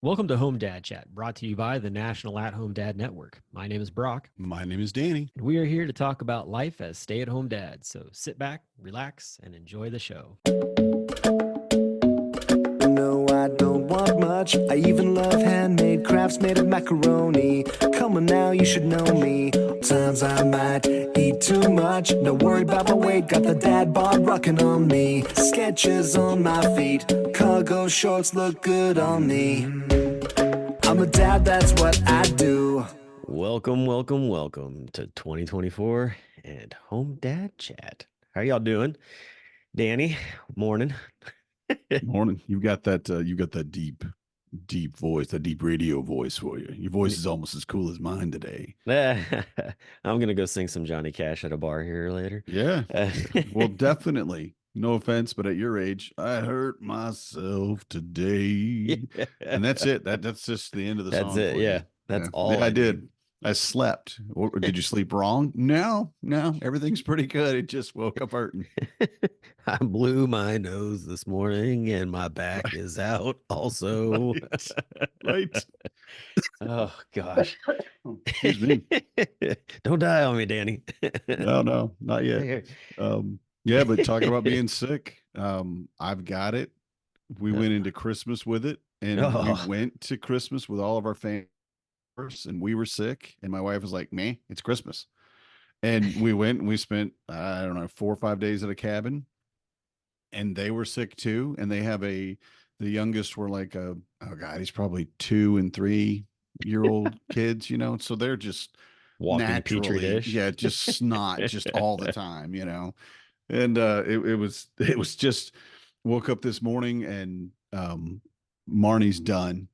Welcome to Home Dad Chat, brought to you by the National At Home Dad Network. My name is Brock, My name is Danny. and we are here to talk about life as stay at home dads. So sit back, relax, and enjoy the show. No, I don't want much. I even love handmade crafts made of macaroni. Come on now, you should know me. Times I might eat too much. No worry about my weight, got the dad bod rocking on me. Sketches on my feet, cargo shorts look good on me. I'm a dad, that's what I do. Welcome to 2024 and Home Dad Chat. How y'all doing? Danny, morning. Morning. You've got that deep voice, that deep radio voice for you. Your voice is almost as cool as mine today. I'm going to go sing some Johnny Cash at a bar here later. Yeah. Well, definitely. No offense, but at your age, I hurt myself today. And that's it. That's just the end of the That's song it. for Yeah. you. That's Yeah. all Yeah, I I did. need. I slept. Did you sleep wrong? No, everything's pretty good. It just woke up hurting. I blew my nose this morning and my back is out also. Right. Right. Oh gosh. Excuse me. Don't die on me, Danny. No, not yet. Yeah, but talking about being sick, I've got it. We went into Christmas with it, and we Oh, went to Christmas with all of our family, and we were sick, and my wife was like, "Man, it's Christmas," and we went and we spent I don't know 4 or 5 days at a cabin, and they were sick too, and they have the youngest were like oh god, he's probably 2 and 3 year old kids, so they're just walking petri naturally, dish. yeah, just snot just all the time, and it was just woke up this morning and Marnie's done.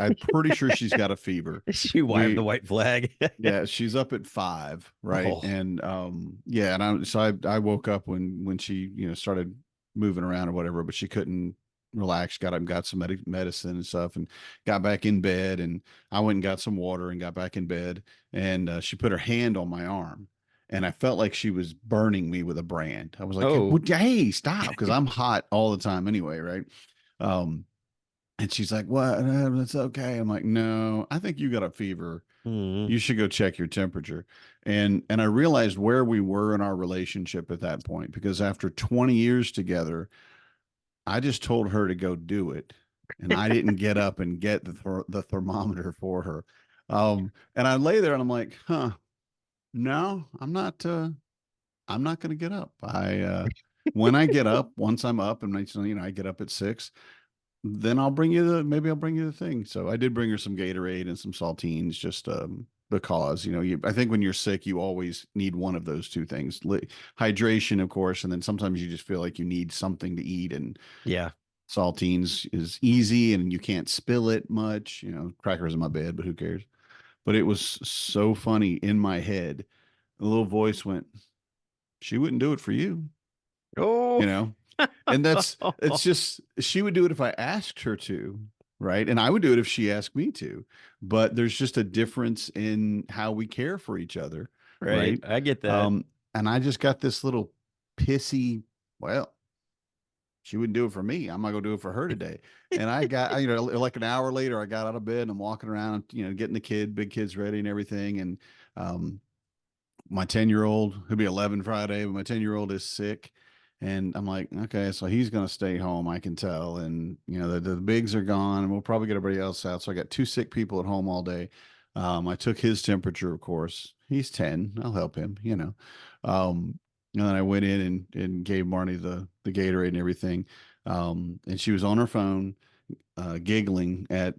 I'm pretty sure she's got a fever. She waved the We white flag. Yeah, she's up at 5, right? Oh, And yeah, and I woke up when she, started moving around or whatever, but she couldn't relax, got up and got some medicine and stuff and got back in bed, and I went and got some water and got back in bed, and she put her hand on my arm, and I felt like she was burning me with a brand. I was like, oh. hey, stop, because I'm hot all the time anyway, right? Um, and she's like, what? It's okay. I'm like, no, I think you got a fever. Hmm. You should go check your temperature. And I realized where we were in our relationship at that point, because after 20 years together, I just told her to go do it, and I didn't get up and get the thermometer for her. And I lay there and I'm like, huh, no, I'm not going to get up. When I get up, once I'm up and I get up at 6, then maybe I'll bring you the thing. So I did bring her some Gatorade and some saltines, just because I think when you're sick, you always need one of those two things: hydration, of course, and then sometimes you just feel like you need something to eat. And Yeah. saltines is easy, and you can't spill it much. Crackers in my bed, but who cares? But it was so funny in my head. A little voice went, "She wouldn't do it for you," Oh. you know. And it's just, she would do it if I asked her to, right? And I would do it if she asked me to. But there's just a difference in how we care for each other, Right. right? I get that. And I just got this little pissy, well, she wouldn't do it for me. I'm not gonna do it for her today. And I got, like an hour later, I got out of bed and I'm walking around, getting big kids ready and everything. And um, my 10-year-old, he'll be 11 Friday, but my 10-year-old is sick. And I'm like, okay, so he's going to stay home, I can tell. And, the bigs are gone, and we'll probably get everybody else out. So I got 2 sick people at home all day. I took his temperature, of course. He's 10. I'll help him. And then I went in and gave Marnie the Gatorade and everything. And she was on her phone, giggling at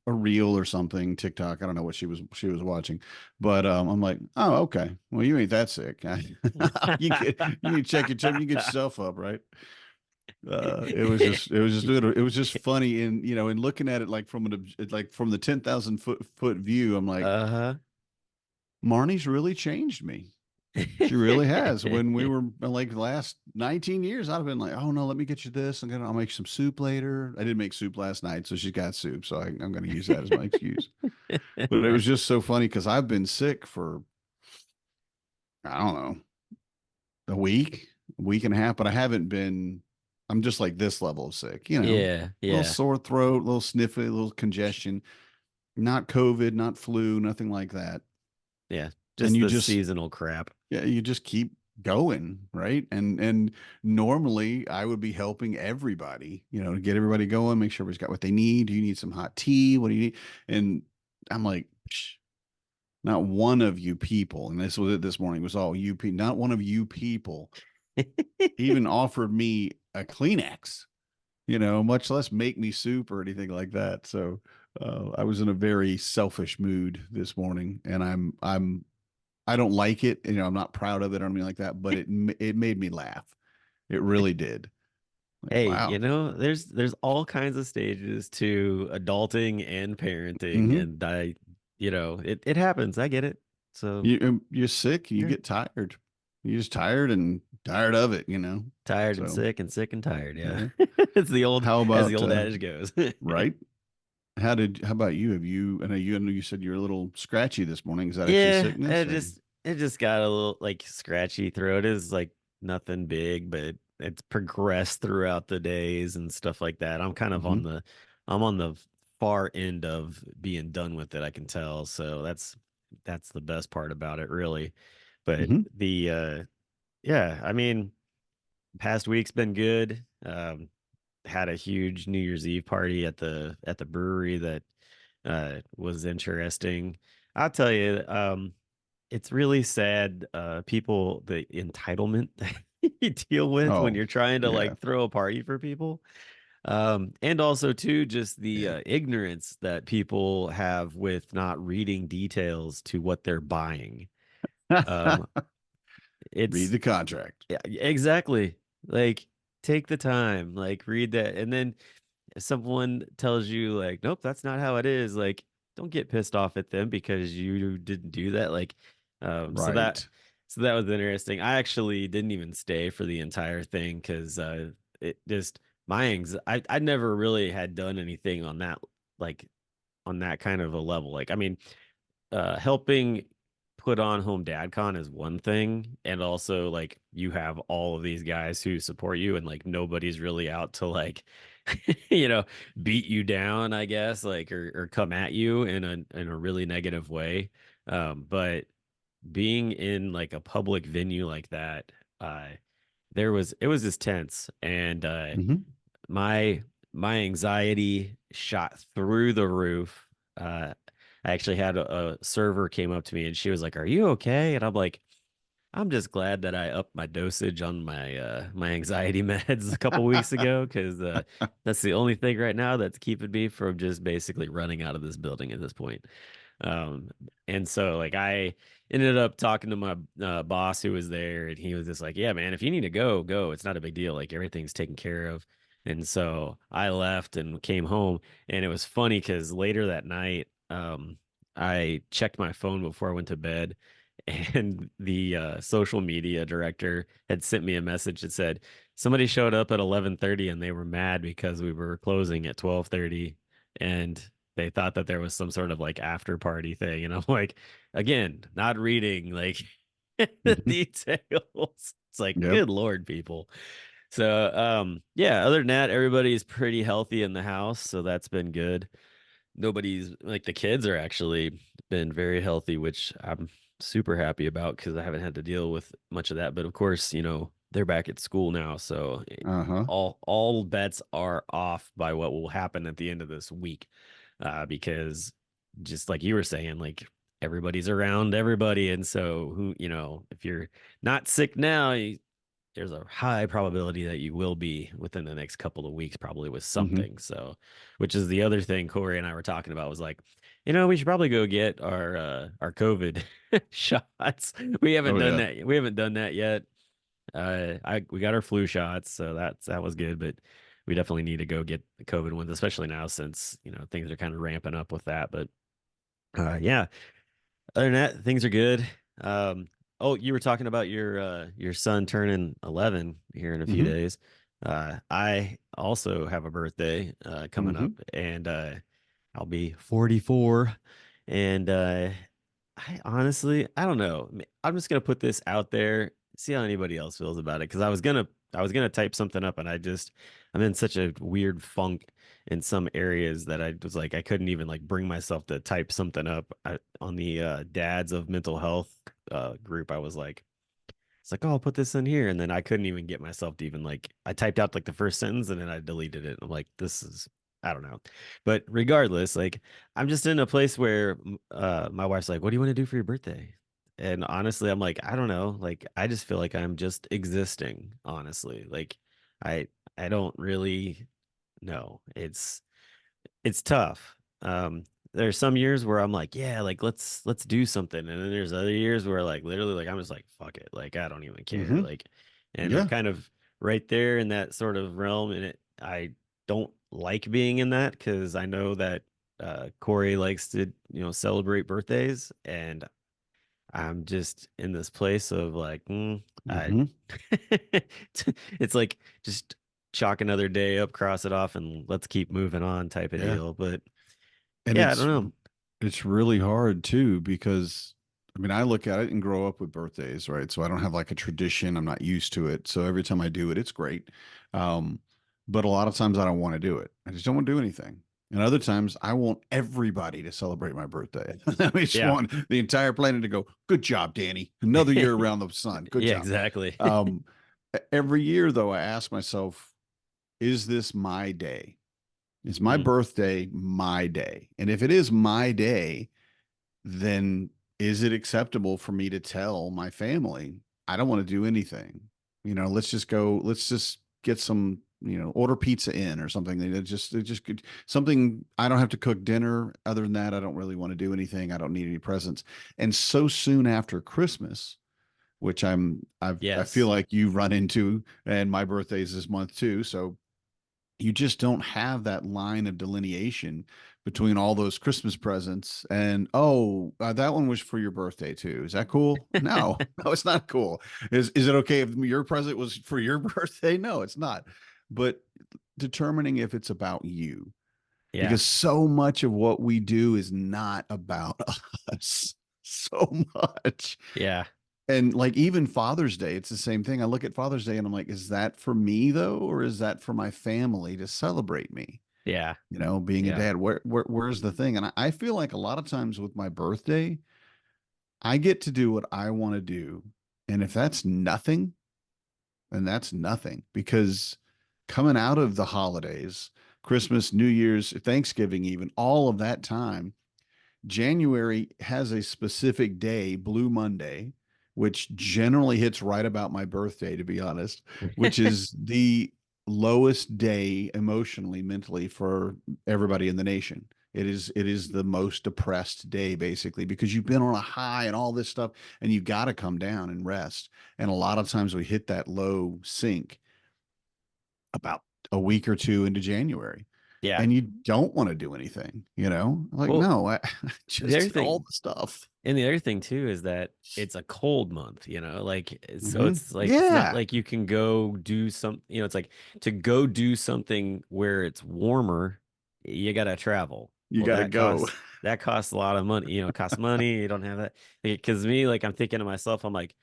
a reel or something, TikTok. I don't know what she was watching, but I'm like, oh, okay. Well, you ain't that sick. You need to check your temperature. You get yourself up, right? It was just funny, and in looking at it like from the 10,000 foot view, I'm like, Uh-huh. Marnie's really changed me. She really has. When we were like the last 19 years, I'd have been like, "Oh no, let me get you this. I'll make some soup later." I did make soup last night, so she's got soup. So I'm going to use that as my excuse. But it was just so funny because I've been sick for, I don't know, a week and a half, but I haven't been. I'm just like this level of sick, you know, Yeah, little yeah, sore throat, little sniffy, little congestion, not COVID, not flu, nothing like that. yeah. And Just you the just, seasonal crap. yeah, you just keep going, right? And normally I would be helping everybody, you know, to get everybody going, make sure everybody's got what they need. Do you need some hot tea? What do you need? And I'm like, "Psh, not one of you people," and this was it this morning, was all you people, not one of you people even offered me a Kleenex, you know, much less make me soup or anything like that. So I was in a very selfish mood this morning, and I don't like it. You know, I'm not proud of it or anything like that, but it made me laugh. It really did. Like, Hey, wow. there's all kinds of stages to adulting and parenting, Hmm. and it happens. I get it. So You're sick, you yeah, get tired. You're just tired and tired of it, you know. tired So and sick and tired. Yeah, yeah. it's the old How as the about old adage goes. right? How about you? I know you said you're a little scratchy this morning. Is that actually Yeah, sickness or? it just got a little like scratchy throat. Is like nothing big, but it's progressed throughout the days and stuff like that. Hmm. I'm on the far end of being done with it, I can tell. So that's the best part about it, really. But Hmm. yeah, I mean, past week's been good. Had a huge New Year's Eve party at the brewery that was interesting. I'll tell you, it's really sad, people, the entitlement that you deal with when Oh, you're trying to yeah. like throw a party for people. And also too, just the Yeah. ignorance that people have with not reading details to what they're buying. Um, Read it's the contract. yeah, exactly like take the time, like read that, and then if someone tells you like, nope, that's not how it is, like don't get pissed off at them because you didn't do that. Like, um, so that Right. so that was interesting. I actually didn't even stay for the entire thing because it just my I never really had done anything on that, like on that kind of a level. Like, I mean, helping put on home dad con is one thing, and also like you have all of these guys who support you, and like nobody's really out to like you know beat you down, I guess, like or come at you in a really negative way. But being in like a public venue like that, it was just tense, and Hmm. my my anxiety shot through the roof. I actually had a server came up to me and she was like, "Are you okay?" And I'm like, "I'm just glad that I upped my dosage on my anxiety meds a couple weeks ago because that's the only thing right now that's keeping me from just basically running out of this building at this point." Um, and so like I ended up talking to my boss who was there, and he was just like, "Yeah, man, if you need to go, go. It's not a big deal. Like everything's taken care of." And so I left and came home, and it was funny because later that night, I checked my phone before I went to bed, and the social media director had sent me a message that said somebody showed up at 11:30 and they were mad because we were closing at 12:30, and they thought that there was some sort of like after party thing. And I'm like, again, not reading like the Hmm. details. It's like, Yep. good Lord, people. So, yeah, other than that, everybody's pretty healthy in the house. So that's been good. Nobody's like the kids are actually been very healthy, which I'm super happy about because I haven't had to deal with much of that. But of course, they're back at school now. So Uh-huh. all bets are off by what will happen at the end of this week, because just like you were saying, like everybody's around everybody, and so who if you're not sick now, there's a high probability that you will be within the next couple of weeks, probably with Hmm. something. So, which is the other thing Corey and I were talking about was like, we should probably go get our COVID shots. We haven't Oh done yeah. that. We haven't done that yet. We got our flu shots, so that was good, but we definitely need to go get the COVID ones, especially now since things are kind of ramping up with that. But yeah, other than that, things are good. Um, oh, you were talking about your son turning 11 here in a few Hmm. days. I also have a birthday coming up, Hmm. and I'll be 44. And I honestly, I don't know. I'm just gonna put this out there, see how anybody else feels about it. Because I was gonna type something up, and I'm in such a weird funk in some areas that I was like, I couldn't even like bring myself to type something up. On the dads of mental health group. I was like, it's like, oh, I'll put this in here, and then I couldn't even get myself to even like. I typed out like the first sentence, and then I deleted it. I'm like, this is, I don't know, but regardless, like I'm just in a place where my wife's like, what do you want to do for your birthday? And honestly, I'm like, I don't know. Like, I just feel like I'm just existing, honestly. Like, I I don't really know. It's tough. There's some years where I'm like, yeah, like let's do something. And then there's other years where like literally like I'm just like, fuck it. Like I don't even care. Hmm. Like, and I'm Yeah. kind of right there in that sort of realm. And I don't like being in that because I know that Corey likes to, celebrate birthdays, and I'm just in this place of like, I Hmm. it's like just chalk another day up, cross it off, and let's keep moving on type of Yeah. deal. But And yeah, I don't know. it's really hard too, because I mean, I look at it and grow up with birthdays, right? So I don't have like a tradition. I'm not used to it. So every time I do it, it's great. Um, but a lot of times I don't want to do it. I just don't want to do anything. And other times I want everybody to celebrate my birthday. I just Yeah. want the entire planet to go, good job, Danny. Another year around the sun. Good Yeah, job. exactly. Um, every year though, I ask myself, is this my day? Is my Mm, birthday my day? And if it is my day, then is it acceptable for me to tell my family, I don't want to do anything? Let's just go, let's just get some, order pizza in or something. It just something. I don't have to cook dinner. Other than that, I don't really want to do anything. I don't need any presents. And so soon after Christmas, which I feel yes. like you run into, and my birthday's this month too. So you just don't have that line of delineation between all those Christmas presents and, oh, that one was for your birthday too. Is that cool? No, no, it's not cool. Is it okay if your present was for your birthday? No, it's not. But determining if it's about you, Yeah. because so much of what we do is not about us. So much. Yeah. And like even Father's Day, it's the same thing. I look at Father's Day and I'm like, is that for me though, or is that for my family to celebrate me? Yeah. Being a Yeah. dad. Where's the thing? And I feel like a lot of times with my birthday, I get to do what I want to do. And if that's nothing, then that's nothing. Because coming out of the holidays, Christmas, New Year's, Thanksgiving, even all of that time, January has a specific day, Blue Monday, which generally hits right about my birthday, to be honest, which is the lowest day emotionally, mentally for everybody in the nation. It is the most depressed day basically because you've been on a high and all this stuff and you got to come down and rest. And a lot of times we hit that low sink about a week or two into January Yeah. and you don't want to do anything, like, Well, no, I the just other did all thing the stuff. and the other thing too is that it's a cold month, like so Hmm. it's like it's not Yeah. like you can go do some, it's like to go do something where it's warmer, you gotta travel. You Well, got to go. that costs a lot of money, it costs money. You don't have that. Because me, like I'm thinking to myself, I'm like,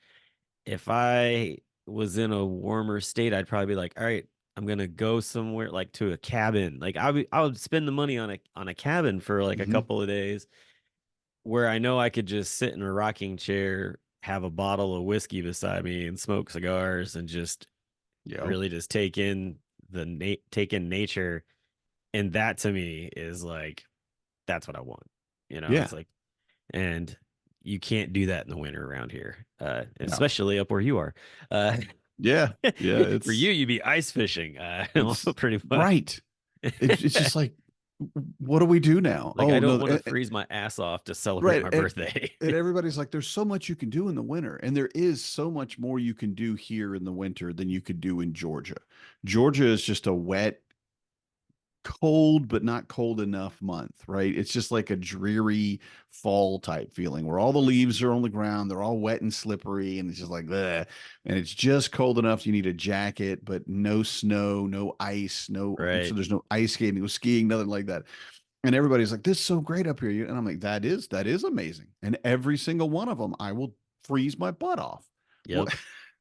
if I was in a warmer state, I'd probably be like, all right, I'm gonna go somewhere like to a cabin. Like I would spend the money on a cabin for like a Hmm. couple of days where I know I could just sit in a rocking chair, have a bottle of whiskey beside me, and smoke cigars, and just Yep. really just take in nature. And that to me is like that's what I want. Yeah. It's like, and you can't do that in the winter around here, No. especially up where you are. Uh, Yeah. Yeah. for you, you'd be ice fishing, It's pretty much. right. It's just like, what do we do now? Like I Oh don't no. want to freeze my ass off to celebrate Right. my And, birthday. and everybody's like, there's so much you can do in the winter. And there is so much more you can do here in the winter than you could do in Georgia. Georgia is just a wet, cold but not cold enough month, right? It's just like a dreary fall type feeling where all the leaves are on the ground, they're all wet and slippery, and it's just like ugh. And it's just cold enough you need a jacket, but no snow, no ice, no, so Right. there's no ice skating, no skiing, nothing like that. And everybody's like, this is so great up here. And I'm like, that is amazing. And every single one of them, I will freeze my butt off. Yep.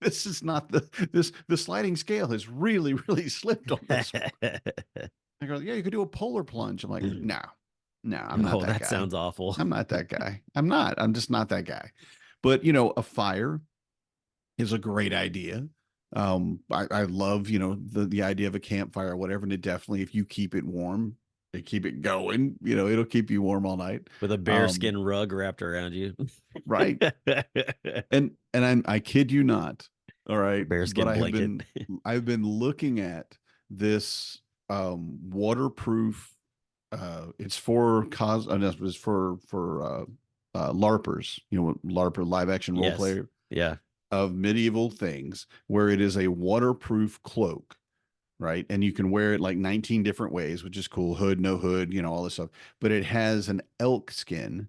this is not the sliding scale has really, really slipped on this one. I go, yeah, you could do a polar plunge. I'm like, no, I'm not Oh, that that guy. sounds awful. I'm not that guy. I'm just not that guy. But a fire is a great idea. I love, the idea of a campfire or whatever. And it definitely, if you keep it warm and keep it going, it'll keep you warm all night. With a bearskin rug wrapped around you. Right. And I kid you not. All right. Bearskin But blanket. I've been looking at this waterproof it's for it's for LARPers, LARPer live action role Yes. player Yeah. of medieval things, where it is a waterproof cloak, right? And you can wear it like 19 different ways, which is cool. Hood, no hood, all this stuff. But it has an elk skin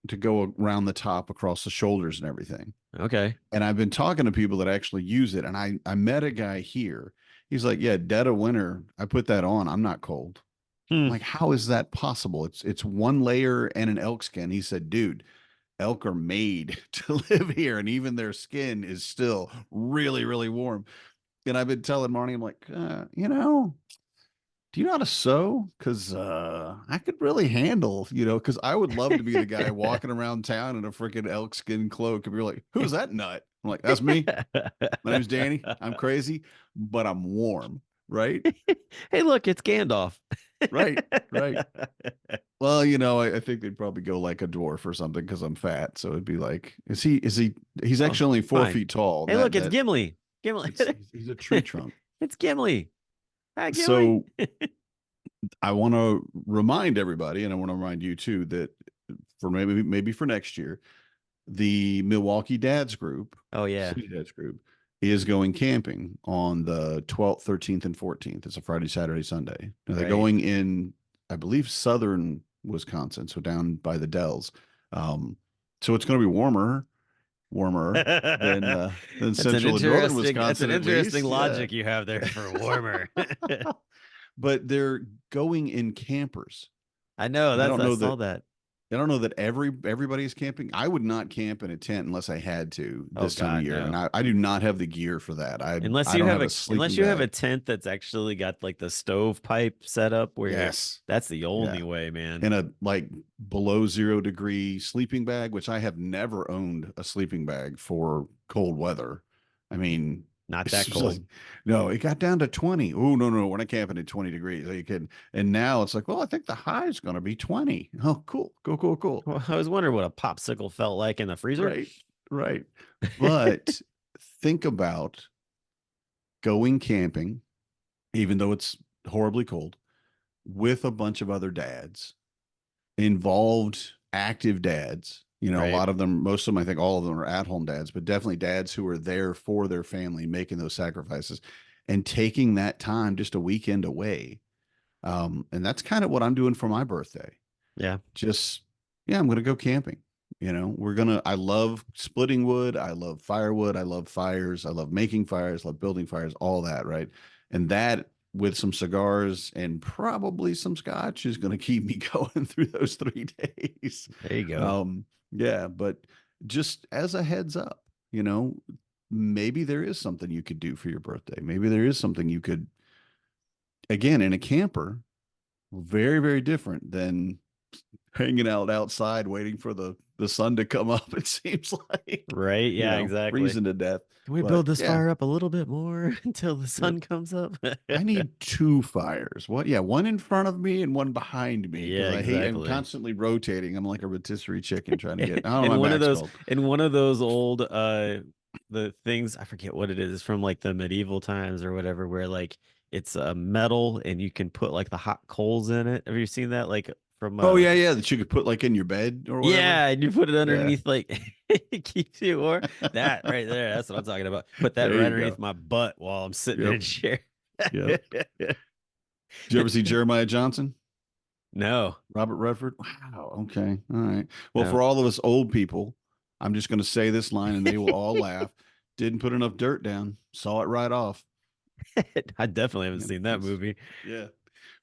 to go around the top across the shoulders and everything. Okay. And I've been talking to people that actually use it. And I met a guy here. He's like, yeah, dead of winter, I put that on. I'm not cold. I'm like, how is that possible? It's one layer and an elk skin. He said, dude, elk are made to live here, and even their skin is still really, really warm. And I've been telling Marnie, I'm like, do you know how to sew? Because I could really handle, because I would love to be the guy walking around town in a freaking elk skin cloak. And you're like, who's that nut? I'm like, that's me. My name's Danny. I'm crazy, but I'm warm. Right. Hey, look, it's Gandalf. Right. Well, I think they'd probably go like a dwarf or something because I'm fat. So it'd be like, he's actually only 4 feet tall. Hey, look, it's Gimli. Gimli. He's a tree trunk. It's Gimli. Hi, Gimli. So I want to remind everybody, and I want to remind you too, that for maybe for next year, the Milwaukee Dads Group, oh yeah, City Dads Group, is going camping on the 12th, 13th, and 14th. It's a Friday, Saturday, Sunday. Now, they're going in, I believe, southern Wisconsin, so down by the Dells. So it's going to be warmer than central and northern Wisconsin. That's an interesting logic you have there for warmer. But they're going in campers. I know. I saw that. I don't know that everybody's camping. I would not camp in a tent unless I had to this time of year, no. and I do not have the gear for that. Unless you have a tent that's actually got like the stovepipe set up where that's the only way, man. In a like below 0 degree sleeping bag, which I have never owned a sleeping bag for cold weather. I mean, not that cold. No, it got down to 20. Oh, no, we're not camping at 20 degrees. Are you kidding? And now it's like, well, I think the high is going to be 20. Oh, cool. Cool. Well, I was wondering what a popsicle felt like in the freezer. Right. But think about going camping, even though it's horribly cold, with a bunch of other dads, involved, active dads. A lot of them, most of them, I think all of them are at-home dads, but definitely dads who are there for their family, making those sacrifices and taking that time just a weekend away. And that's kind of what I'm doing for my birthday. Yeah. I'm going to go camping. I love splitting wood. I love firewood. I love fires. I love making fires, love building fires, all that. Right. And that with some cigars and probably some scotch is going to keep me going through those 3 days. There you go. Yeah, but just as a heads up, maybe there is something you could do for your birthday. Maybe there is something you could, again, in a camper, very, very different than hanging out outside waiting for the sun to come up, it seems like. Right. Yeah, exactly. Freezing to death. Can we build this fire up a little bit more until the sun comes up? I need 2 fires. What? Yeah, one in front of me and one behind me. Yeah, exactly. I'm constantly rotating. I'm like a rotisserie chicken trying to get. I don't know. One of those old the things, I forget what it is. It's from like the medieval times or whatever, where like it's a metal and you can put like the hot coals in it. Have you seen that? Like from that you could put like in your bed or whatever. Yeah, and you put it underneath like it keeps you warm. That right there, that's what I'm talking about. Put that right underneath my butt while I'm sitting in a chair. Did you ever see Jeremiah Johnson? No. Robert Redford? Wow. Okay. All right. Well, for all of us old people, I'm just going to say this line and they will all laugh. Didn't put enough dirt down. Saw it right off. I definitely haven't seen that movie. Yeah.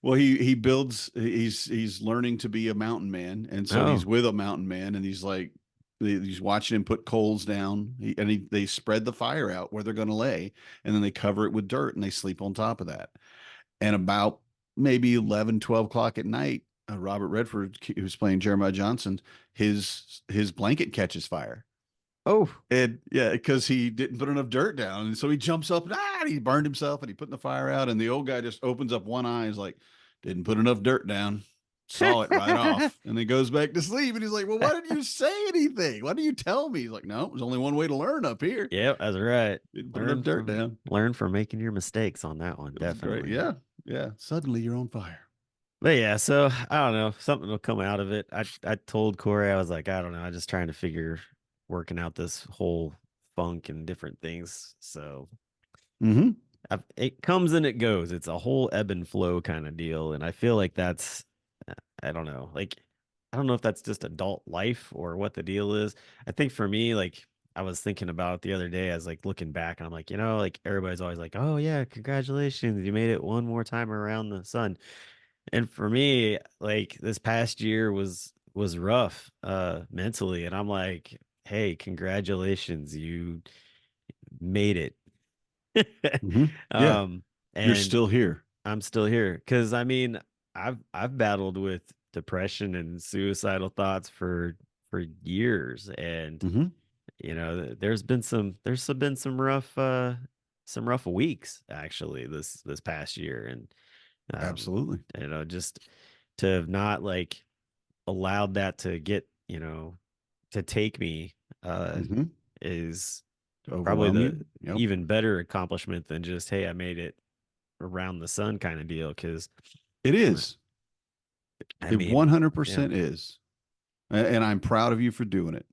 Well, he builds, he's learning to be a mountain man. And so he's with a mountain man and he's like, He's watching him put coals down, they spread the fire out where they're going to lay, and then they cover it with dirt and they sleep on top of that. And about maybe 11, 12 o'clock at night, Robert Redford, who's playing Jeremiah Johnson, his blanket catches fire. Oh, And yeah, because he didn't put enough dirt down. And so he jumps up and he burned himself and he put the fire out. And the old guy just opens up one eye and is like, didn't put enough dirt down. Saw it right off. And then goes back to sleep. And he's like, well, why didn't you say anything? Why didn't you tell me? He's like, no, there's only one way to learn up here. yeah, that's right. Didn't put enough dirt down. Learn from making your mistakes on that one. That's great. Definitely. Yeah. Yeah. Suddenly you're on fire. But yeah, so I don't know. Something will come out of it. I told Corey, I was like, I don't know. I'm just trying to working out this whole funk and different things. So Mm-hmm. it comes and it goes. It's a whole ebb and flow kind of deal. And I feel like that's, I don't know. Like, I don't know if that's just adult life or what the deal is. I think for me, like, I was thinking about it the other day. I was like looking back and I'm like, like everybody's always like, oh, yeah, congratulations. You made it one more time around the sun. And for me, like this past year was rough mentally. And I'm like, hey, congratulations. You made it. Mm-hmm. Yeah. And You're still here. I'm still here. Cause I mean, I've battled with depression and suicidal thoughts for years. And Mm-hmm. there's been some rough weeks actually this past year. And Absolutely. just to have not like allowed that to get, to take me Mm-hmm. is To probably overwhelm the you. Yep. even better accomplishment than just, hey, I made it around the sun kind of deal. Cause It is. I It mean, 100% is. And I'm proud of you for doing it.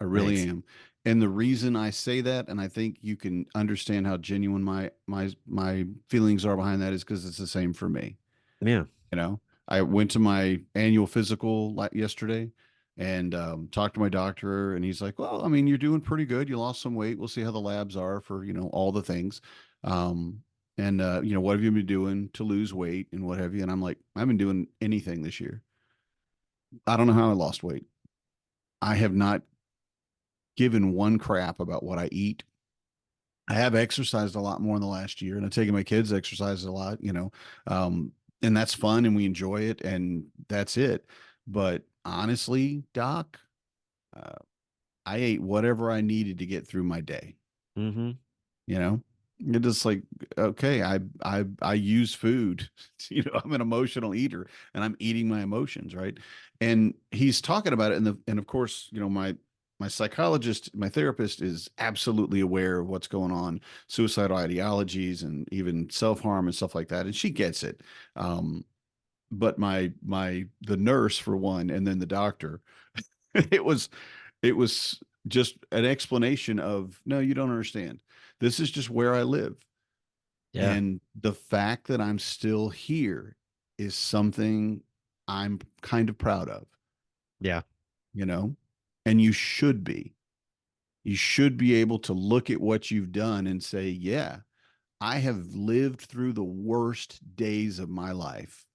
I really thanks. am. And the reason I say that, and I think you can understand how genuine my feelings are behind that, is because it's the same for me. Yeah. I went to my annual physical yesterday and talked to my doctor, and he's like, well, I mean, you're doing pretty good. You lost some weight. We'll see how the labs are for, all the things. And what have you been doing to lose weight and what have you? And I'm like, I haven't been doing anything this year. I don't know how I lost weight. I have not given one crap about what I eat. I have exercised a lot more in the last year, and I've taken my kids exercise a lot, and that's fun and we enjoy it, and that's it. But honestly, Doc, uh, I ate whatever I needed to get through my day. Mm-hmm. It just like, okay, I use food. I'm an emotional eater, and I'm eating my emotions, right? And he's talking about it, and of course, my psychologist, my therapist is absolutely aware of what's going on, suicidal ideologies and even self-harm and stuff like that. And she gets it. But the nurse for one, and then the doctor, it was just an explanation of, no, you don't understand. This is just where I live. Yeah. And the fact that I'm still here is something I'm kind of proud of. Yeah. And you should be. You should be able to look at what you've done and say, yeah, I have lived through the worst days of my life,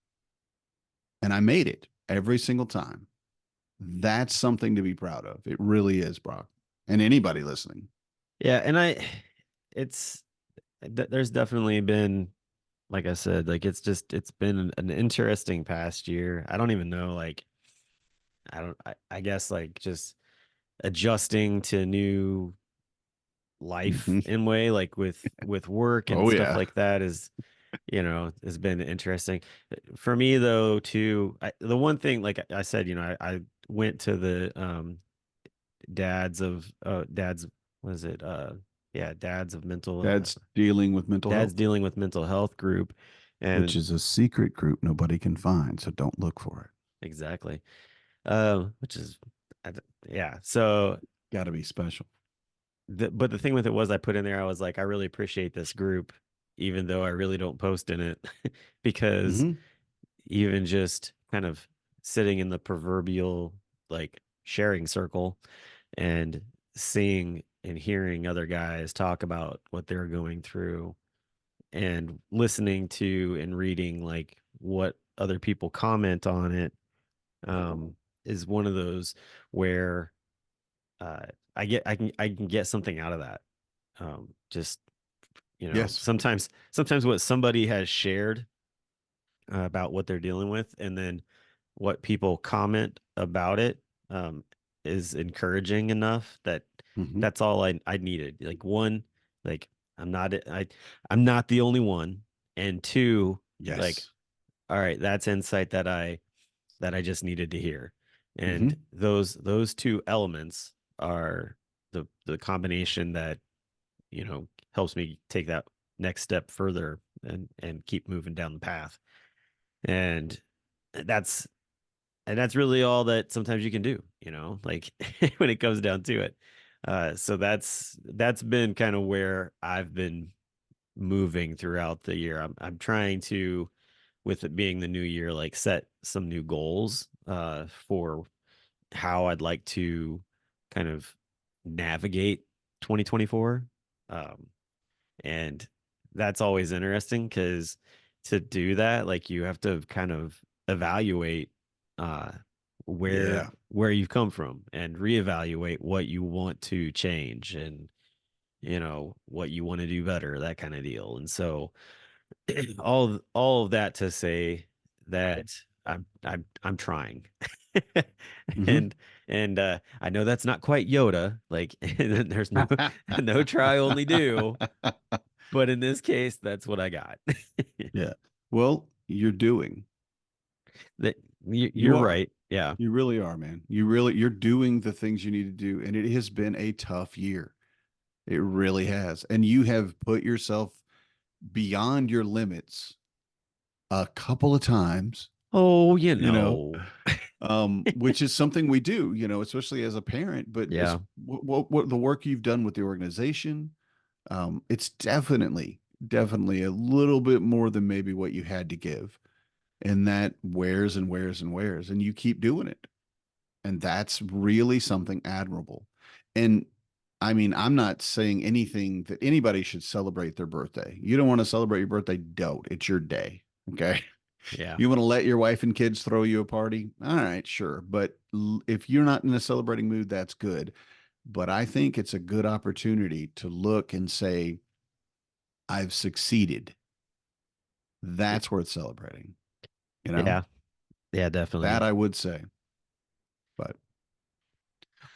and I made it every single time. That's something to be proud of. It really is, Brock, and anybody listening. Yeah. And there's definitely been, like I said, like it's been an interesting past year. I don't even know, like, I guess like just adjusting to new life in way, like with work and stuff like that has been interesting for me though too. The one thing, like I said, I went to the dads what is it, dads of mental Dad's dealing with mental dads health. dealing with mental health group, and which is a secret group nobody can find, so don't look for it. Exactly. Which is yeah, so got to be special. But the thing with it was, I put in there, I was like, I really appreciate this group, even though I really don't post in it, because even just kind of sitting in the proverbial like sharing circle and seeing and hearing other guys talk about what they're going through and listening to and reading like what other people comment on it, is one of those where uh, I can get something out of that. Just, Yes. sometimes what somebody has shared about what they're dealing with, and then what people comment about it, um, is encouraging enough that Hmm. that's all I needed. Like, one, like, I'm not the only one, and two, like, Yes. all right, that's insight that I just needed to hear. And Hmm. those two elements are the combination that, helps me take that next step further and keep moving down the path. And that's that's really all that sometimes you can do, like, when it comes down to it. So that's been kind of where I've been moving throughout the year. I'm trying to, with it being the new year, like, set some new goals for how I'd like to kind of navigate 2024. Um, and that's always interesting because to do that, like, you have to kind of evaluate uh Yeah. where you've come from and reevaluate what you want to change, and what you want to do better, that kind of deal. And so all of that to say that I'm trying. Hmm. and I know that's not quite Yoda, like, there's no try, only do, but in this case, that's what I got. Yeah. Well, you're doing. That You you're are. right. Yeah. You really are, man. You're doing the things you need to do, and it has been a tough year. It really has. And you have put yourself beyond your limits a couple of times, Oh, you know, which is something we do, especially as a parent, but it's yeah. what the work you've done with the organization, it's definitely a little bit more than maybe what you had to give. And that wears and wears and wears, and you keep doing it. And that's really something admirable. And I mean, I'm not saying anything that anybody should celebrate their birthday. You don't want to celebrate your birthday, don't. It's your day. Okay. Yeah. You want to let your wife and kids throw you a party? All right, sure. But if you're not in a celebrating mood, that's good. But I think it's a good opportunity to look and say, I've succeeded. That's worth celebrating. You know, Yeah. Yeah, that definitely. I would say. But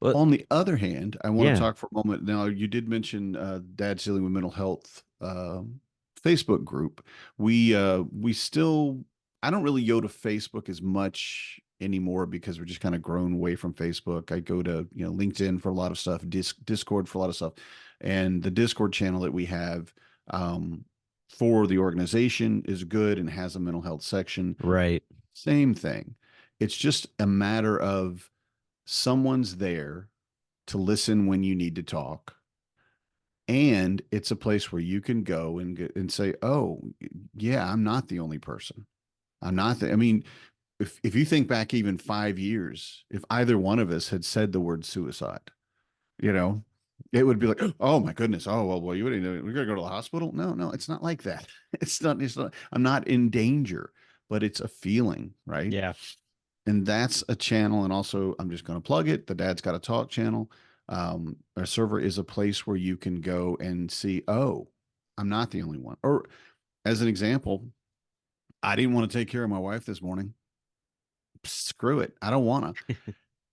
Well, on the other hand, I want to yeah. talk for a moment. Now, you did mention Dad's Dealing with Mental Health Facebook group. We still, I don't really go to Facebook as much anymore because we're just kind of grown away from Facebook. I go to LinkedIn for a lot of stuff, Discord for a lot of stuff, and the Discord channel that we have for the organization is good and has a mental health section. Right. Same thing. It's just a matter of someone's there to listen when you need to talk. And it's a place where you can go and say, "Oh, yeah, I'm not the only person. I'm not the, I mean, if you think back even 5 years, if either one of us had said the word suicide, you know, it would be like, oh my goodness, oh well, you wouldn't, we're gonna go to the hospital. No, no, it's not like that. It's not, I'm not in danger, but it's a feeling, right? Yeah. And that's a channel. And also, I'm just going to plug it. The Dad's Got to Talk channel. Our server is a place where you can go and see, oh, I'm not the only one. Or as an example, I didn't want to take care of my wife this morning. Screw it. I don't want to.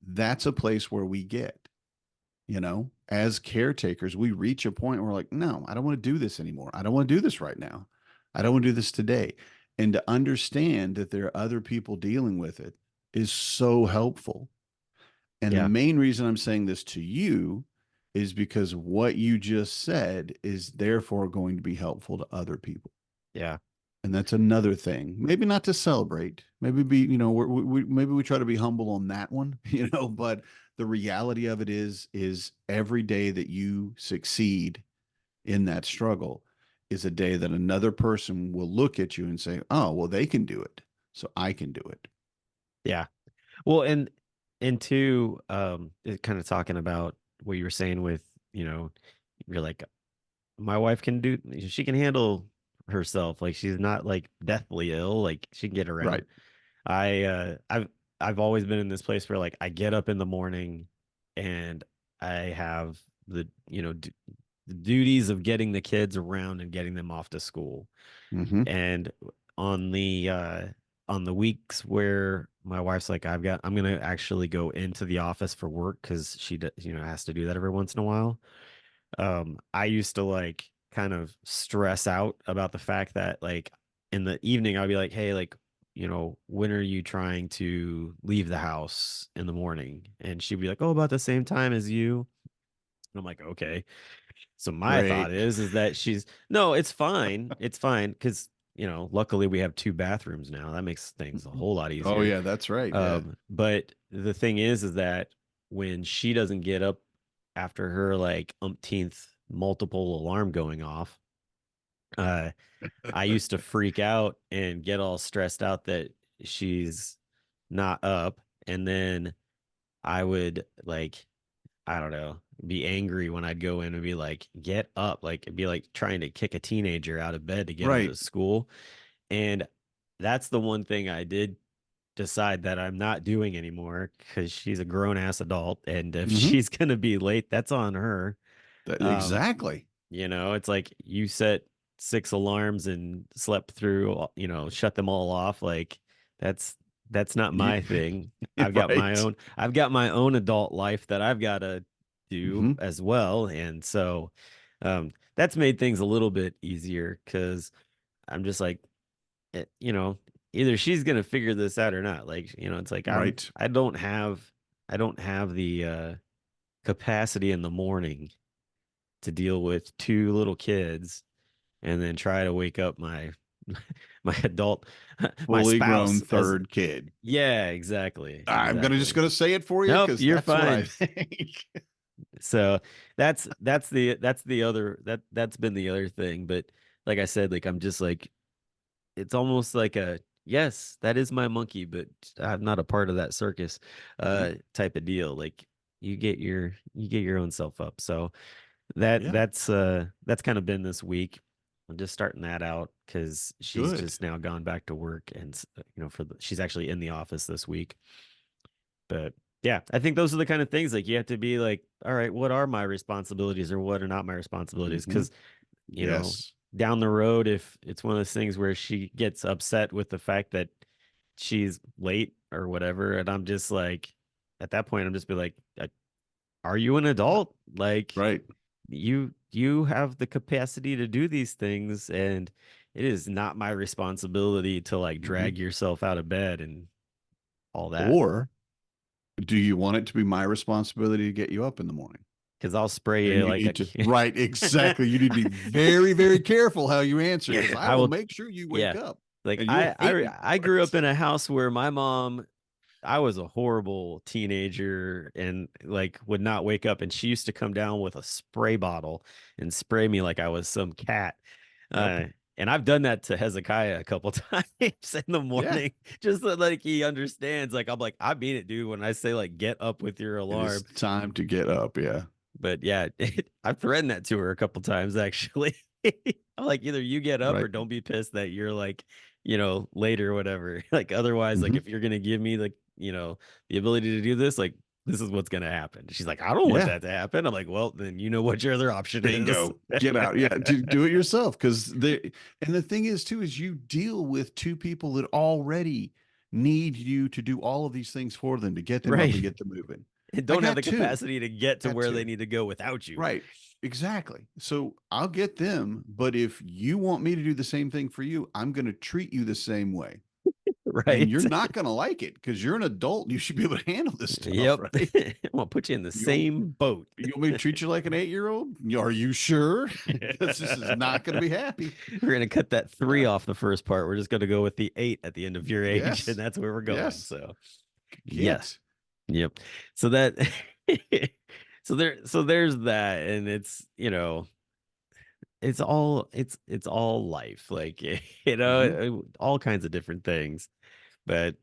That's a place where we get, as caretakers, we reach a point where we're like, no, I don't want to do this anymore. I don't want to do this right now. I don't want to do this today. And to understand that there are other people dealing with it is so helpful. And the Yeah. main reason I'm saying this to you is because what you just said is therefore going to be helpful to other people. Yeah. And that's another thing. Maybe not to celebrate. Maybe be, maybe we try to be humble on that one, but the reality of it is every day that you succeed in that struggle is a day that another person will look at you and say, "Oh, well, they can do it. So I can do it." Yeah. Well, and two, kind of talking about what you were saying with, you're like, my wife she can handle herself. Like, she's not like deathly ill. Like, she can get around. Right. I've always been in this place where, like, I get up in the morning and I have the, the duties of getting the kids around and getting them off to school. Mm-hmm. And on the weeks where my wife's like, I'm gonna actually go into the office for work because has to do that every once in a while. I used to like kind of stress out about the fact that like in the evening I'd be like, hey, like, when are you trying to leave the house in the morning? And she'd be like, oh, about the same time as you. And I'm like, okay. So my thought Great. is that she's no, it's fine. It's fine because luckily we have two bathrooms now. That makes things a whole lot Oh easier. yeah, that's right. Yeah. But the thing is that when she doesn't get up after her like umpteenth multiple alarm going off, uh, I used to freak out and get all stressed out that she's not up, and then I would like I don't know, be angry when I'd go in and be like, get up. Like it'd be like trying to kick a teenager out of bed to get him Right. to school. And that's the one thing I did decide that I'm not doing anymore because she's a grown ass adult. And if Mm-hmm. she's gonna be late, that's on her. Um, Exactly. it's like you set 6 alarms and slept through, shut them all off. Like that's that's not You, my thing. right. I've got my own adult life that I've got to do Mm-hmm. as well. And so that's made things a little bit easier because I'm just like, it, either she's gonna figure this out or not. Like, it's like Right. I don't have the capacity in the morning to deal with two little kids and then try to wake up my my adult my Fully grown spouse as third kid. yeah, exactly. I'm just Exactly. gonna say it for you Nope, because you're that's what I fine. think. So that's the other that's been the other thing. But like I said, like I'm just like it's almost like a yes, that is my monkey, but I'm not a part of that circus Mhm. type of deal. Like you get your own self up. So Yeah. that's kind of been this week. I'm just starting that out because she's Good. just now gone back to work and she's actually in the office this week. But yeah, I think those are the kind of things like you have to be like, all right, what are my responsibilities or what are not my responsibilities? Mm-hmm. Because you know, Yes. down the road, if it's one of those things where she gets upset with the fact that she's late or whatever, and I'm just like, at that point, I'm just be like, are you an adult? Like Right. you have the capacity to do these things, and it is not my responsibility to like Mm-hmm. drag yourself out of bed and all that. Or do you want it to be my responsibility to get you up in the morning? Because I'll spray And you you like need to, right, exactly. You need to be very, very careful how you answer because I I will will. make sure you wake Yeah, up like and you'll hate me I for grew up it. in a house where my mom, I was a horrible teenager and like would not wake up, and she used to come down with a spray bottle and spray me like I was some cat. Yep. Uh, and I've done that to Hezekiah a couple times in the Yeah. morning, just so like he understands. Like I'm like, I mean it, dude. When I say like get up with your It is alarm, time to get up. Yeah. but yeah, I've threatened that to her a couple times actually. I'm like, either you get up or Right. don't be pissed that you're like, late or whatever. Like otherwise, like Mm-hmm. if you're gonna give me like, the ability to do this, like this is what's gonna happen. She's like, I don't want Yeah. that to happen. I'm like, well, then you know what your other option is. Bingo. Get out. Yeah. Do it yourself. And the thing is, too, is you deal with two people that already need you to do all of these things for them to get them up and Right. get them moving. And I don't have got the two. capacity to get to Got where they two. need to go without you. Right. Exactly. So I'll get them. But if you want me to do the same thing for you, I'm going to treat you the same way. And Right. you're not going to like it because you're an adult. You should be able to handle this stuff, Yep. right? I'm gonna put you in the You, same boat. you want me to treat you like an 8-year-old? Are you sure? Because this is not going to be happy. We're gonna cut that 3 off the first part. We're just gonna go with the 8 at the end of your age, and Yes. that's where we're going. Yes. So yeah. Can't. Yep. So that so there's that, and it's it's all life. Like Mhm. all kinds of different things. But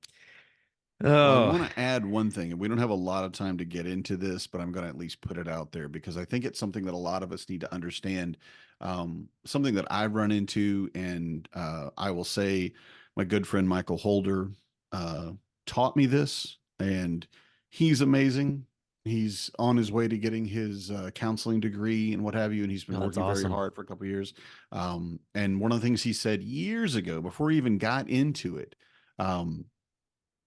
Well, I oh want to add one thing, and we don't have a lot of time to get into this, but I'm going to at least put it out there because I think it's something that a lot of us need to understand. Something that I've run into, and I will say my good friend Michael Holder taught me this, and he's amazing. He's on his way to getting his counseling degree and what have you, and he's been Oh, that's working very awesome. hard for a couple of years. And one of the things he said years ago, before he even got into it, um,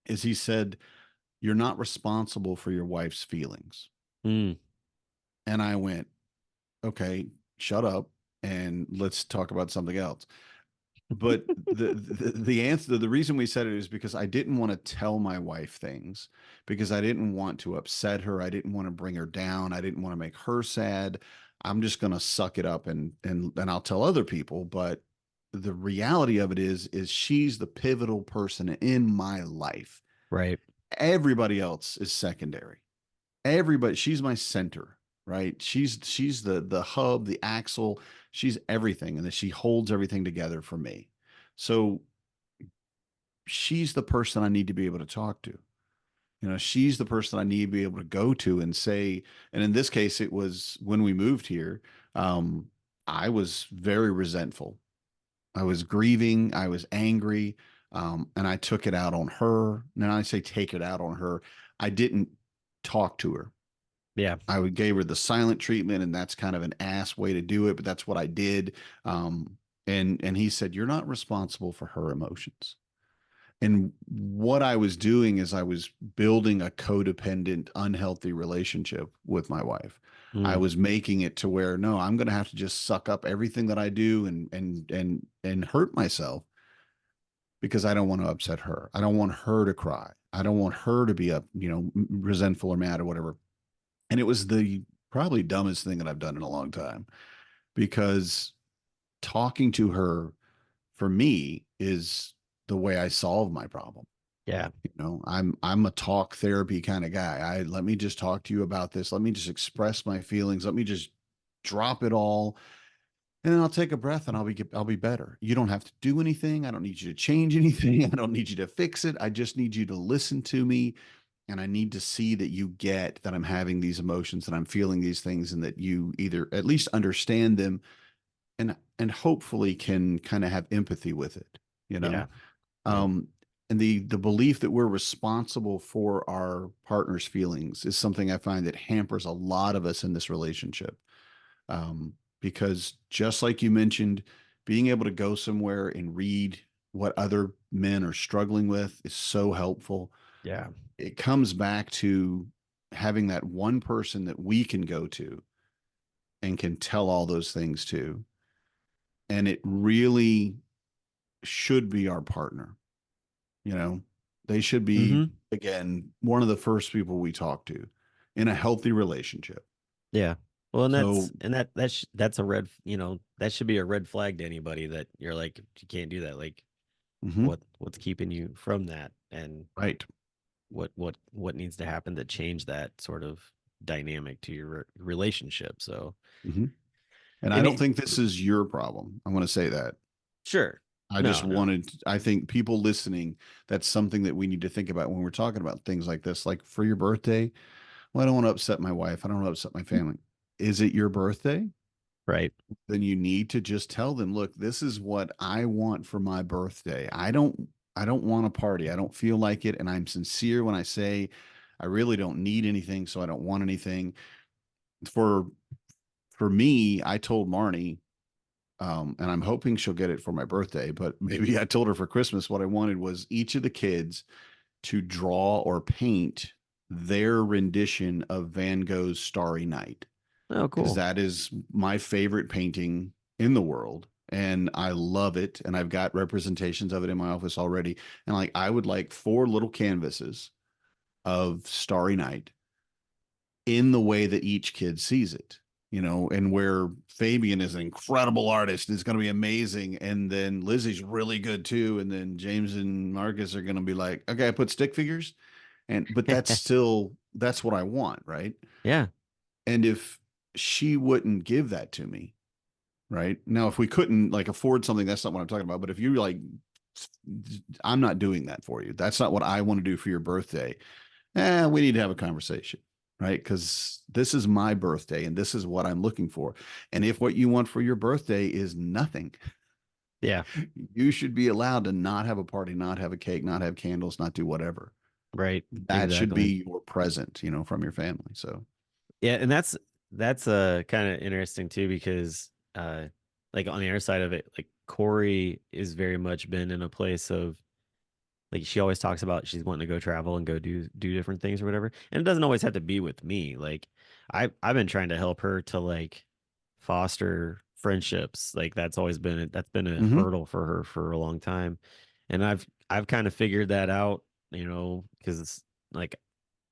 is he said, "You're not responsible for your wife's feelings." Mm, And I went, "Okay, shut up and let's talk about something else." But the answer, the reason we said it is because I didn't want to tell my wife things, because I didn't want to upset her. I didn't want to bring her down. I didn't want to make her sad. I'm just going to suck it up and I'll tell other people. But the reality of it is she's the pivotal person in my life. right. Everybody else is secondary. Everybody, she's my center, right? She's the hub, the axle. She's everything, and that she holds everything together for me. So she's the person I need to be able to talk to. She's the person I need to be able to go to and say. And in this case, it was when we moved here. I was very resentful. I was grieving. I was angry. And I took it out on her. Now I say take it out on her. I didn't talk to her. Yeah. I would gave her the silent treatment, and that's kind of an ass way to do it, but that's what I did. And he said, "You're not responsible for her emotions." And what I was doing is I was building a codependent, unhealthy relationship with my wife. I Mm, was making it to where, no, I'm going to have to just suck up everything that I do and hurt myself because I don't want to upset her. I don't want her to cry. I don't want her to be resentful or mad or whatever. And it was the probably dumbest thing that I've done in a long time, because talking to her for me is the way I solve my problem. yeah. I'm a talk therapy kind of guy. Let me just talk to you about this. Let me just express my feelings. Let me just drop it all, and then I'll take a breath and I'll be better. You don't have to do anything. I don't need you to change anything. I don't need you to fix it. I just need you to listen to me, and I need to see that you get that I'm having these emotions and I'm feeling these things, and that you either at least understand them and hopefully can kind of have empathy with it, you know? Yeah. Yeah. Um, and the belief that we're responsible for our partner's feelings is something I find that hampers a lot of us in this relationship. Because just like you mentioned, being able to go somewhere and read what other men are struggling with is so helpful. Yeah. It comes back to having that one person that we can go to and can tell all those things to. And it really should be our partner. You know, they should be, Hmm. again, one of the first people we talk to in a healthy relationship. Yeah. Well, and So, that's a that should be a red flag to anybody that you're like, you can't do that. Like, mhm, what's keeping you from that, and right. what needs to happen to change that sort of dynamic to your relationship. So, Mhm. And I and don't it, think this is your problem. I want to say that. sure, no, no, I think people listening, that's something that we need to think about when we're talking about things like this. Like for your birthday, well, I don't want to upset my wife. I don't want to upset my family. Is it your birthday? right, Then you need to just tell them, look, this is what I want for my birthday. I don't want a party. I don't feel like it. And I'm sincere when I say I really don't need anything, so I don't want anything. For for me, I told Marnie, and I'm hoping she'll get it for my birthday, but maybe I told her for Christmas what I wanted was each of the kids to draw or paint their rendition of Van Gogh's Starry Night, oh, because cool, that is my favorite painting in the world. And I love it. And I've got representations of it in my office already. And like, I would like 4 little canvases of Starry Night in the way that each kid sees it, and where Fabian is an incredible artist, it's going to be amazing. And then Lizzie's really good too. And then James and Marcus are going to be like, okay, I put stick figures. But that's what I want. Right. yeah, And if she wouldn't give that to me, right now, if we couldn't like afford something, that's not what I'm talking about. But if you like, I'm not doing that for you. That's not what I want to do for your birthday. We need to have a conversation, right? Because this is my birthday and this is what I'm looking for. And if what you want for your birthday is nothing, yeah, you should be allowed to not have a party, not have a cake, not have candles, not do whatever. Right. That should Exactly. be your present, from your family. So, Yeah, and that's kind of interesting too because like on the other side of it, like Corey is very much been in a place of like she always talks about she's wanting to go travel and go do different things or whatever. And it doesn't always have to be with me. Like I've been trying to help her to like foster friendships. Like that's been a mhm. hurdle for her for a long time. And I've kind of figured that out, because it's like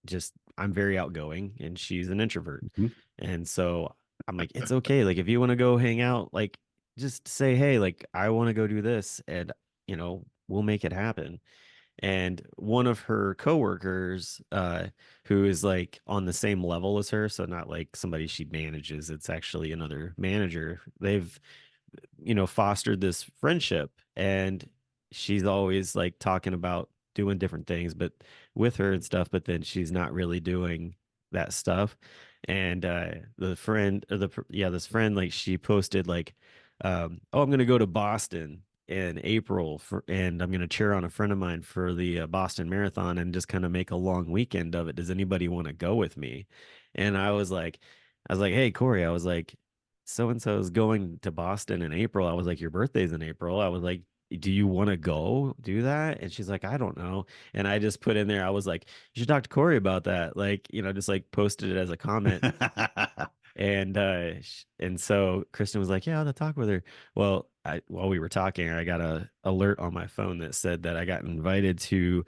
just I'm very outgoing and she's an introvert. Mhm. And so I'm like, it's okay. Like if you want to go hang out, like just say, hey, like I want to go do this and we'll make it happen. And one of her coworkers, who is like on the same level as her, so not like somebody she manages, it's actually another manager. They've, fostered this friendship, and she's always like talking about doing different things, but with her and stuff, but then she's not really doing that stuff. And the friend, or this friend, like she posted like, oh, I'm gonna go to Boston in April and I'm gonna cheer on a friend of mine for the Boston Marathon and just kind of make a long weekend of it. Does anybody want to go with me? And I was like, hey Corey, I was like, so and so is going to Boston in April. I was like, your birthday's in April. I was like, do you want to go do that? And she's like, I don't know. And I just put in there, I was like, you should talk to Corey about that. Like, just like posted it as a comment. And so Kristen was like, yeah, I'll talk with her. Well, while we were talking, I got a alert on my phone that said that I got invited to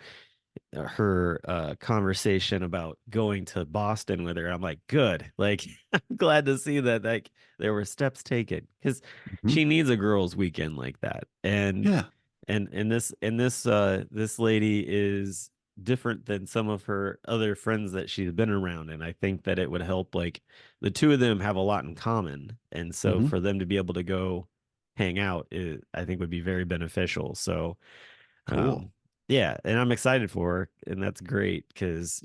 her conversation about going to Boston with her. I'm like, good. Like, I'm glad to see that like there were steps taken because Mhm. she needs a girls' weekend like that. And Yeah. this lady is different than some of her other friends that she's been around, and I think that it would help. Like, the two of them have a lot in common, and so Mhm. for them to be able to go hang out, I think would be very beneficial. So Cool. yeah, and I'm excited for her, and that's great because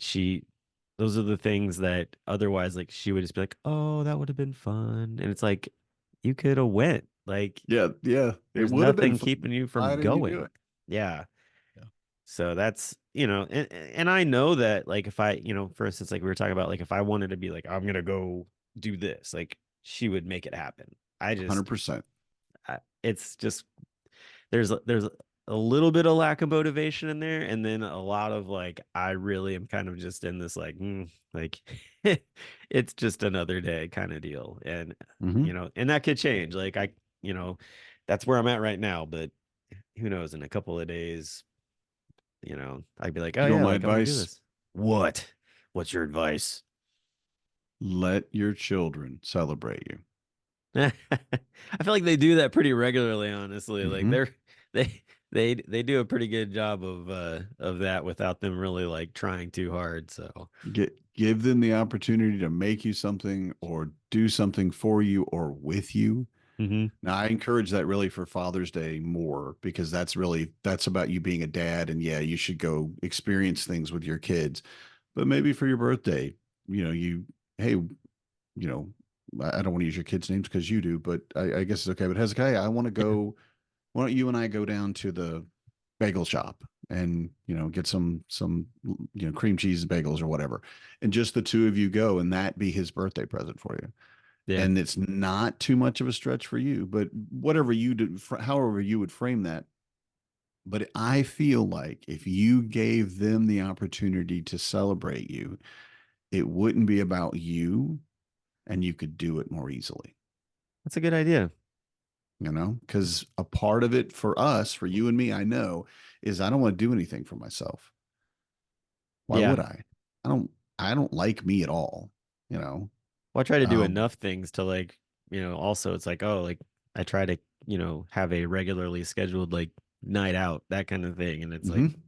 those are the things that otherwise, like, she would just be like, "Oh, that would have been fun," and it's like, you could have went. Like, Yeah. Yeah. It there's would have been nothing fun. keeping you Why from didn't you do going. it? Yeah. Yeah. So that's, and I know that, like, if I, for instance, like we were talking about, like, if I wanted to be like, I'm gonna go do this, like, she would make it happen. Hundred percent. It's just there's a little bit of lack of motivation in there, and then a lot of like I really am kind of just in this like like it's just another day kind of deal, and Mhm. and that could change. Like you know that's where I'm at right now, but who knows? In a couple of days, I'd be like, oh You want yeah, my like I want to do advice? this. What? What's your advice? Let your children celebrate you. I feel like they do that pretty regularly, honestly. Like Mhm. they they do a pretty good job of that without them really like trying too hard. So Give them the opportunity to make you something or do something for you or with you. hmm Now, I encourage that really for Father's Day more because that's about you being a dad and yeah, you should go experience things with your kids. But maybe for your birthday, hey, I don't want to use your kids' names because you do, but I guess it's okay. But Hezekiah, why don't you and I go down to the bagel shop and get some cream cheese bagels or whatever, and just the two of you go, and that be his birthday present for you. yeah, And it's not too much of a stretch for you, but whatever you do, however you would frame that. But I feel like if you gave them the opportunity to celebrate you, it wouldn't be about you and you could do it more easily, that's a good idea. because a part of it for us, for you and me, I know, is I don't want to do anything for myself. Why Yeah, would I? I don't, I don't like me at all, you know? well, I try to do Um, enough things to like also it's like, oh, like I try to have a regularly scheduled like night out, that kind of thing, and it's like mhm.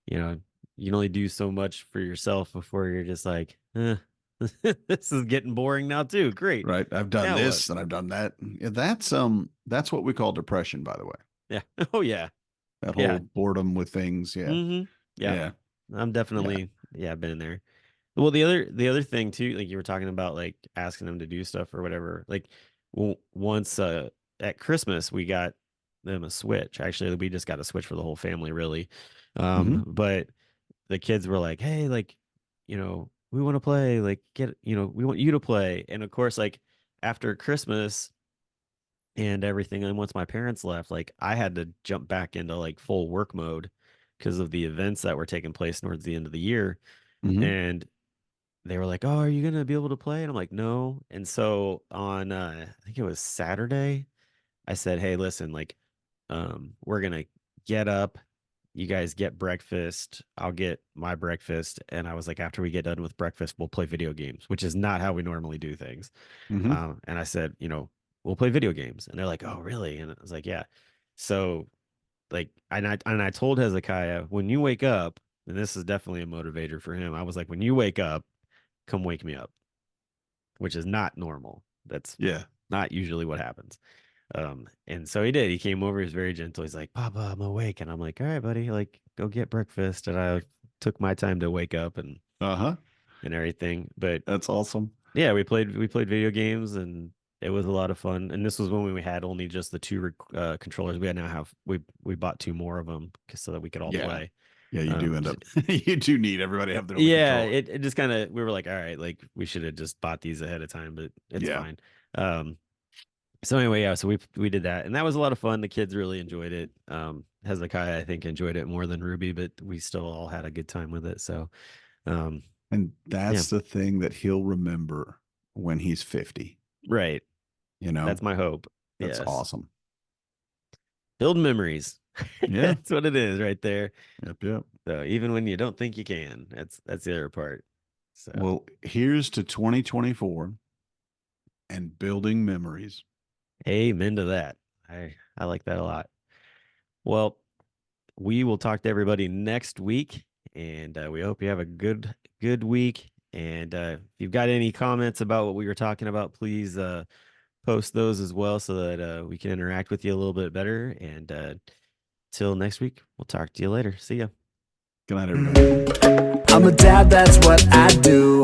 you know you can only do so much for yourself before you're just like, this is getting boring now too. Great, Right. I've done now what? this and I've done that. Yeah, that's what we call depression, by the way. Yeah. Oh yeah. That Yeah. whole boredom with things. Yeah. Yeah. Yeah. I'm Yeah. definitely, yeah, I've been in there. Well, the other thing too, like you were talking about like asking them to do stuff or whatever. Like once at Christmas we got them a Switch. Actually, we just got a Switch for the whole family really. Hmm. But the kids were like, hey, like, we want to play, like, we want you to play. And of course, like after Christmas and everything, and once my parents left, like I had to jump back into like full work mode because of the events that were taking place towards the end of the year. Mhm. And they were like, oh, are you gonna be able to play? And I'm like, no. And so on I think it was Saturday, I said, hey, listen, like, we're gonna get up, you guys get breakfast, I'll get my breakfast, and I was like, after we get done with breakfast, we'll play video games, which is not how we normally do things. Mhm. And I said, we'll play video games. And they're like, oh, really? And I was like, yeah. So like, and I told Hezekiah, when you wake up, and this is definitely a motivator for him, I was like, when you wake up, come wake me up, which is not normal. That's Yeah. not usually what happens. And so he did. He came over, he was very gentle. He's like, Papa, I'm awake. And I'm like, all right, buddy, like go get breakfast. And I took my time to wake up and Uh-huh. everything. But That's awesome. yeah, we played video games, and it was a lot of fun. And this was when we had only just the two controllers. We bought two more of them so that we could all Yeah. play. Yeah, you do end just- up you do need everybody to have their own Yeah, controller. it just kind of, we were like, all right, like we should have just bought these ahead of time, but it's Yeah. fine. So anyway, yeah, so we did that, and that was a lot of fun. The kids really enjoyed it. Hezekiah, I think, enjoyed it more than Ruby, but we still all had a good time with it. So, And that's the thing that he'll remember when he's 50. right, You know, that's my hope. that's Yes. awesome. Build memories. Yeah. That's what it is right there. Yep. So even when you don't think you can, that's the other part. So Well, here's to 2024 and building memories. amen to that. I like that a lot. Well, we will talk to everybody next week, and we hope you have a good week. And if you've got any comments about what we were talking about, please post those as well so that we can interact with you a little bit better. And till next week, we'll talk to you later. See ya. Good night, everybody. I'm a dad, that's what I do.